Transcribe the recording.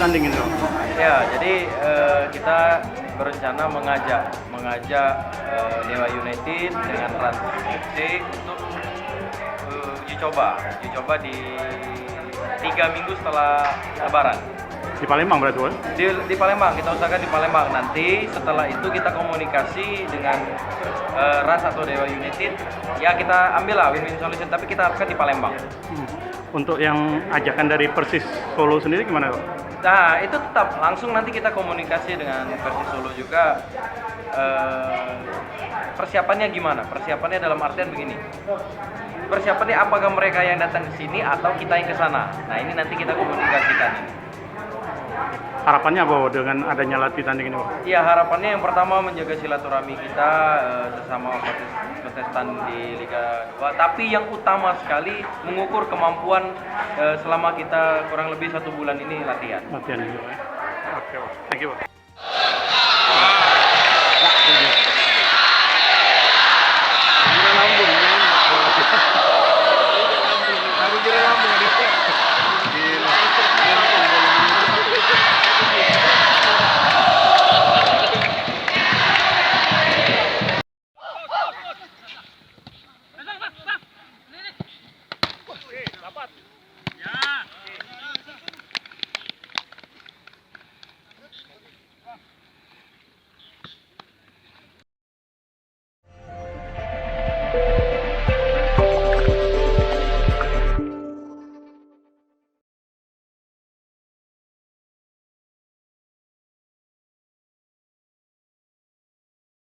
pertandingan itu? Ya, jadi kita berencana mengajak Dewa United dengan Rans FC untuk uji coba di 3 minggu setelah Lebaran. Di Palembang berarti, Bos? Di Palembang, kita usahakan di Palembang. Nanti setelah itu kita komunikasi dengan Rans atau Dewa United. Ya kita ambil lah win-win solution, tapi kita harapkan di Palembang. Untuk yang ajakan dari Persis Solo sendiri gimana, Bos? Nah, itu tetap langsung nanti kita komunikasi dengan Persis Solo juga. Persiapannya gimana? Persiapannya dalam artian begini. Persiapannya apakah mereka yang datang ke sini atau kita yang ke sana? Nah, ini nanti kita komunikasikan ini. Harapannya apa, Bos, dengan adanya latih tanding ini, Bos? Ya, harapannya yang pertama menjaga silaturahmi kita sesama kontestan di Liga 2. Tapi yang utama sekali mengukur kemampuan selama kita kurang lebih 1 bulan ini latihan. Latihan juga, ya? Oke, Bos. Thank you, Bos.